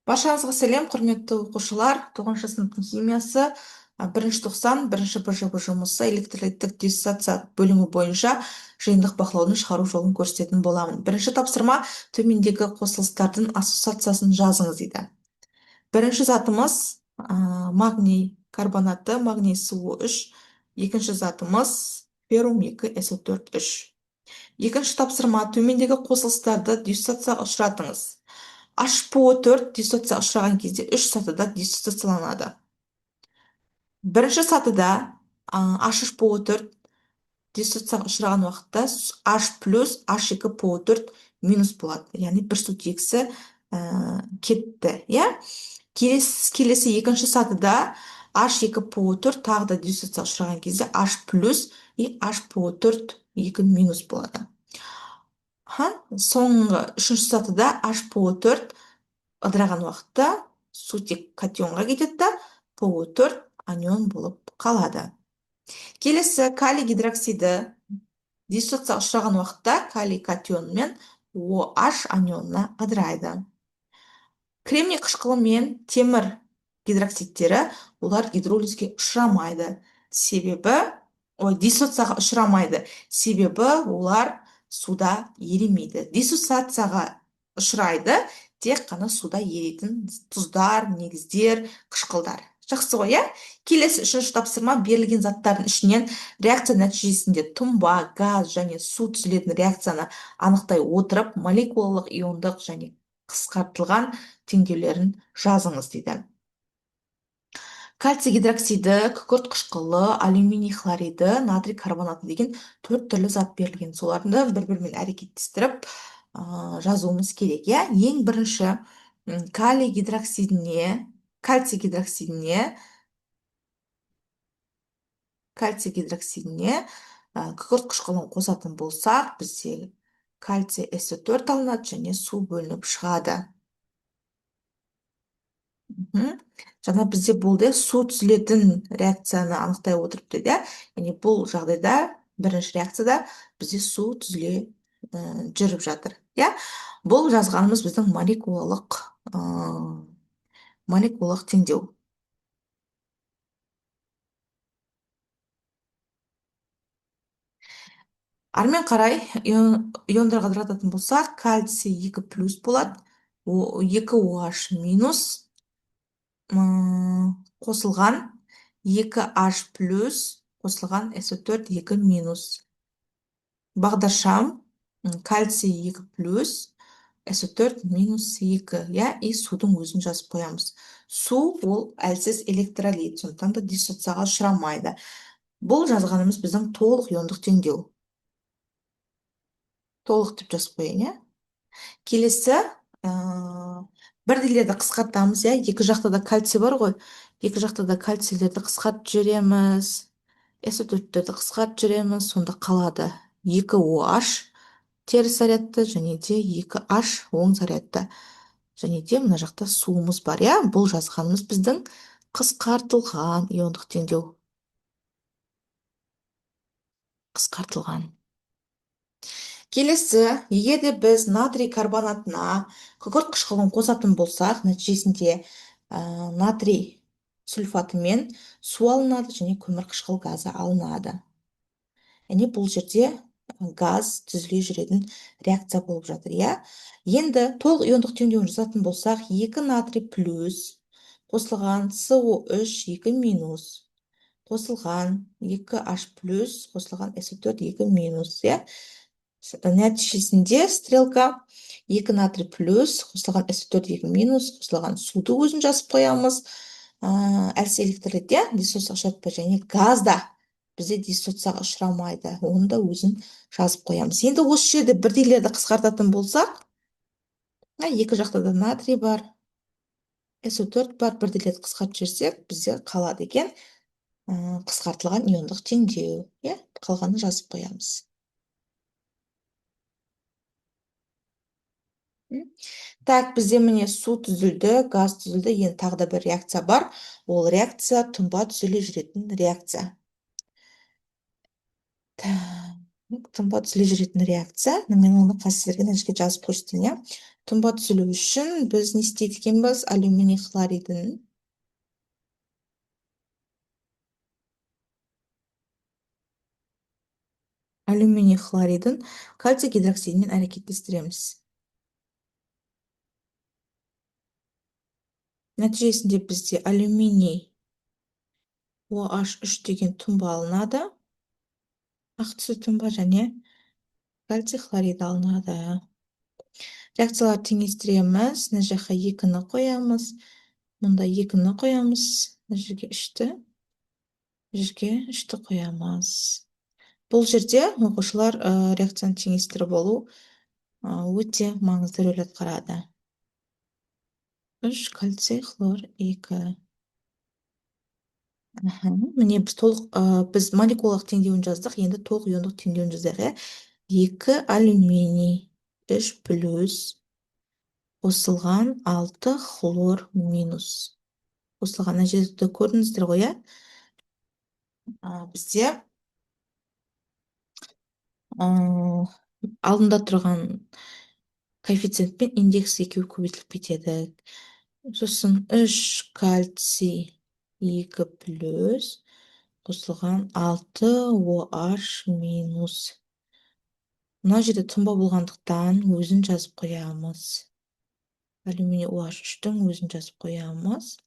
Баршаңызға сәлем, құрметті оқушылар. 9 сыныптың химиясы, бірінші тоқсан, бірінші БЖБ жұмысы электролиттік диссоциация бөлімі бойынша жиынтық бақылаудың шығару жолын көрсететін боламын. Бірінші тапсырма төмендегі қосылыстардың ассоциациясын жазыңыз дейді. Бірінші затымыз магний карбонаты, магний суы 3. Екінші затымыз феррум 2 SO4 3. Екінші тапсырма төмендегі қосылыстарды диссоциацияға ұшыратыңыз. HPO4 диссоциацияға ұшыраған кезде 3 сатыда диссоциацияланады. Бірінші сатыда HPO4 диссоциацияға ұшыраған уақытта H плюс H2PO4 минус болады. Яғни бір сутегісі кетті. Келесі екінші сатыда H2PO4 тағы да диссоциацияға ұшыраған кезде H плюс и HPO4 2 минус болады. Соңғы үшінші сатыда HPO4 ыдыраған уақытта сутек катионға кетеді да PO4 анион болып қалады. Келесі калий гидроксиді диссоциацияға ұшыраған уақытта калий катион мен OH анионына ыдырайды. Кремний қышқылы мен темір гидроксидтері олар гидролизге ұшырамайды. Диссоциацияға ұшырамайды. Себебі олар суда еримейді. Диссоциацияға ұшырайды тек қана суда еритін тұздар, негіздер, қышқылдар. Жақсы ғой, Келесі үшінші тапсырма берілген заттардың ішінен реакция нәтижесінде тұнба, газ және су түзілетін реакцияны анықтай отырып, молекулалық иондық және қысқартылған теңдеулерін жазыңыз дейді. Кальций гидроксиді, күкірт қышқылы, алюминий хлориді, натрий карбонаты деген 4 түрлі зат берілген. Соларды бір-бірімен әрекеттестіріп жазуымыз керек. Ең бірінші калий гидроксидіне күкірт қышқылын қосатын болсақ, бізде кальций SO4 алынады және су бөлініп шығады. Жаңа бізде болды су түзілетін реакцияны анықтай отырып деді. Яғни бұл жағдайда бірінші реакцияда бізде су түзіле жүріп жатыр. Бұл жазғанымыз біздің молекулалық теңдеу. Армен қарай иондарға ыдырататын болсақ, кальций 2 плюс болады, 2 OH минус қосылған 2H плюс қосылған SO4 2 минус. Бағдаршам кальций 2 плюс SO4 минус 2, и судың өзін жазып қоямыз. Су ол әлсіз электролит, сондықтан да диссоциацияға ұшырамайды. Бұл жазғанымыз біздің толық иондық теңдеу. Толық деп жазып қояйын, Келесі бірдейлерді қысқартамыз, екі жақта да кальций бар ғой. Екі жақта да кальцийлерді қысқартып жүреміз. SO4-терді қысқартып жүреміз, сонда қалады 2 OH теріс зарядты және де 2H оң зарядты. Және де мына жақта суымыз бар, Бұл жазғанымыз біздің қысқартылған иондық теңдеу. Қысқартылған. Келесі, егер де біз натрий карбонатына күкірт қышқылын қосатын болсақ, нәтижесінде натрий сульфаты мен су алынады және көмір қышқыл газы алынады. Яғни бұл жерде газ түзіле жүретін реакция болып жатыр, Енді толық иондық теңдеуін жазатын болсақ, 2 натрий плюс қосылған SO3 2 минус қосылған 2H плюс қосылған SO4 2 минус, Нәтижесінде стрелка 2 натрий плюс қосылған SO4 2 минус қосылған суды өзін жазып қоямыз. Әлсіз электролит, диссоциацияға ұшыратпай, және газда бізде диссоциацияға ұшырамайды. Оны да өзін жазып қоямыз. Енді осы жерде бірдейлерді қысқартатын болсақ, екі жақта да натрий бар, SO4 бар, бірдейлерді қысқартып жіберсек, бізде қалады екен қысқартылған иондық теңдеу. Қалғанын жазып қоямыз. Бізде міне су түзілді, газ түзілді, енді тағы да бір реакция бар. Ол реакция тұнба түзіле жүретін реакция. Тұнба түзіле жүретін реакция. Мен оны сіздерге жазып көрсетейін, тұнба түзілу үшін біз не істейді екенбіз? Алюминий хлоридін кальций гидроксидімен әрекеттестіреміз. Нәтижесінде бізде алюминий OH3 деген тұнба алынады. Ақ түсі тұнба және кальций хлорид алынады. Реакциялар теңестіреміз. Мына жаққа 2-ні қоямыз. Мұнда 2-ні қоямыз. Мына жерге 3-ті. Жерге 3-ті қоямыз. Бұл жерде оқушылар реакцияны теңестіріп алу өте маңызды рөл атқарады. 3 кальций хлор 2. Міне біз молекулалық теңдеуін жаздық, енді толық иондық теңдеуін жазайық. 2 алюминий 3 плюс қосылған 6 хлор минус. Қосылған жерді көрдіңіздер ғой, бізде алдында тұрған коэффициент пен индекс екеуі көбейтіліп кетеді. Сосын 3 кальций 2 плюс қосылған 6 OH минус. Мына жерде тұнба болғандықтан өзін жазып қоямыз. Алюминий OH3-тің өзін жазып қоямыз.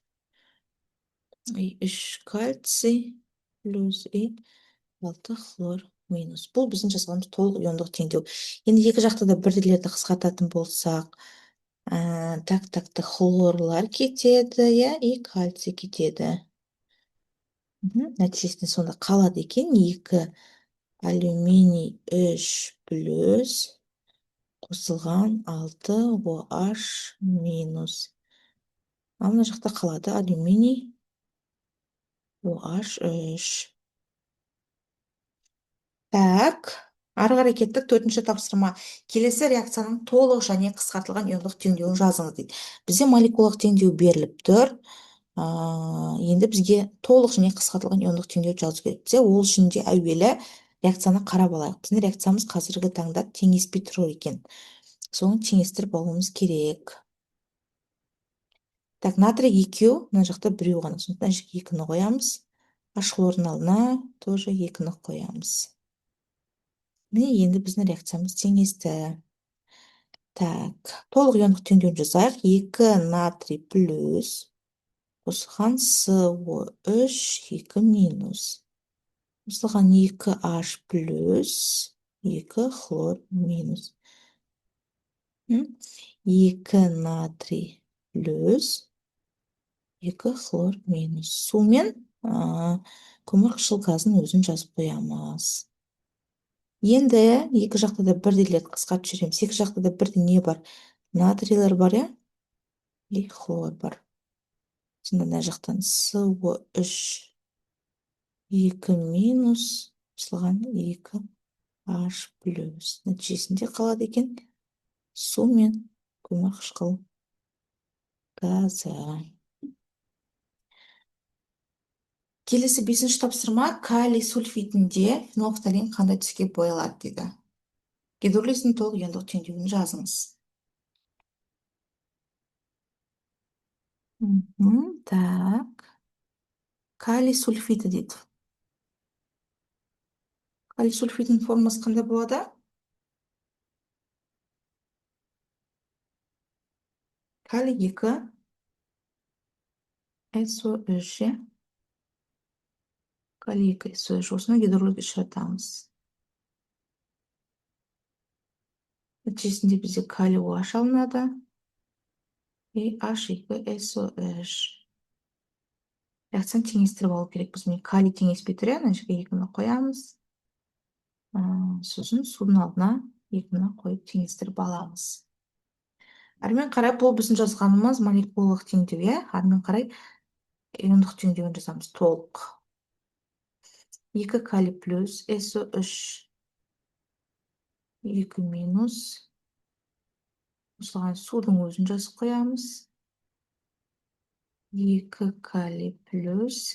3 кальций плюс 6 хлор минус. Бұл біздің жасағанымыз толық иондық теңдеу. Енді екі жақта да бірділерді қысқартатын болсақ, тактакты хлорлар кетеді, и кальций кетеді. Нәтижесінде сонда қалады екен 2 алюминий 3 плюс қосылған 6 OH минус. Мына жақта қалады алюминий OH3. Так, ары қарай кеттік. 4-ші тапсырма. Келесі реакцияның толық және қысқартылған иондық теңдеуін жазыңыз дейді. Бізде молекулалық теңдеу беріліп тұр. Енді бізге толық және қысқартылған иондық теңдеу жазу керек. Бізде ол үшін де әуелі реакцияны қарап алайық. Біздің реакциямыз қазіргі таңда теңеспей тұр екен. Соны теңестіріп алуымыз керек. Так, натрий 2, мына жақта 1 ғана. Сондықтан 2-ні қоямыз. H хлордың алдына тоже 2-ні қоямыз. Міне енді біздің реакциямыз теңесті. Так, толық иондық теңдеуін жасайық. 2 натрий плюс қосылған SO3 2 минус. Қосылған 2H плюс 2 хлор минус. 2 натрий плюс 2 хлор минус. Сумен көмір қышқыл газын өзін жазып қоямыз. Енді екі жақта да бірдейлерді қысқартып жүреміз. Екі жақта да бірде не бар? Натрийлер бар, и хлор бар. Сонда мына жақтан SO3 2 минус қосылған 2H плюс. Нәтижесінде қалады екен су мен көмір қышқыл газы. Келесі 5-ші тапсырма. Калий сульфидінде фенолфталин қандай түске боялады дейді. Гидролиздің толық иондық теңдеуін жазыңыз. Так. Калий сульфиді дейді. Калий сульфидінің формасы қандай болады? Калий 2 SO3. Калий 2 SO3. Осыны гидролизге ұшыратамыз. Нәтижесінде бізде калий OH алынады. И H2SO3. Реакцияны теңестіріп алу керек. Біз калий теңеспей тұр, ана жерге 2-ні қоямыз. Сосын судың алдына 2-ні қойып теңестіріп аламыз. Әрмен қарай бұл біздің жазғанымыз молекулалық теңдеу. Әрмен қарай иондық теңдеуін жазамыз толық. 2 калий плюс SO3 2 минус қосылған судың өзін жазып қоямыз. 2 калий плюс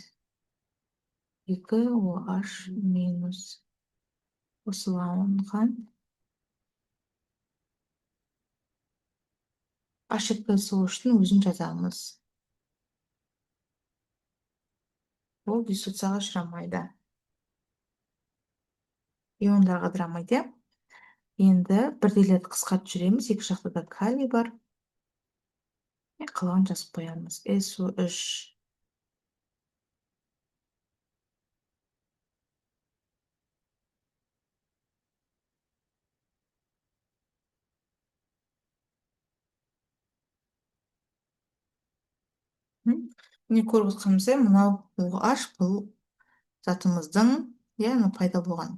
2 OH минус қосылған ошибка үшін өзін жазамыз. Ол диссоциацияға ұшырамайды. Иондарға ыдырамайды, иә? Енді бірдейлерді қысқартып жүреміз. Екі жақта да калий бар. Қалған жазып қоямыз. SO3. Міне көріп отырғанымыздай, мынау OH бұл затымыздың, иә, пайда болған.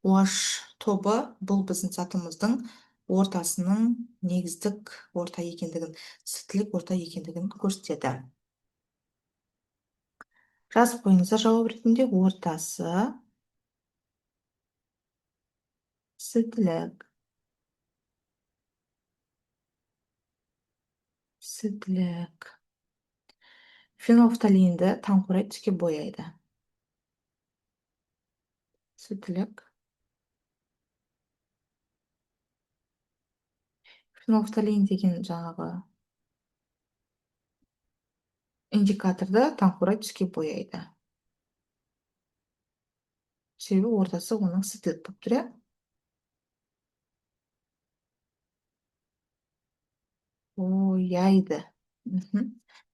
OH тобы бұл біздің затымыздың ортасының негіздік орта екендігін, сілтілік орта екендігін көрсетеді. Жазып қойыңыздар жауап ретінде: ортасы сілтілік. Фенолфталинді таңқурай түске бояйды. Сілтілік. Фенолфталин деген жаңағы индикаторды таңқурай түске бояйды. Себебі ортасы оның сілтілік болып тұр, иә? Бояйды.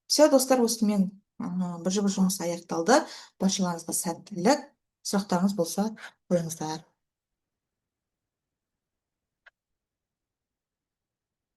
Все, достар, осымен бір жұмыс аяқталды. Баршаларыңызға сәттілік. Сұрақтарыңыз болса қойыңыздар.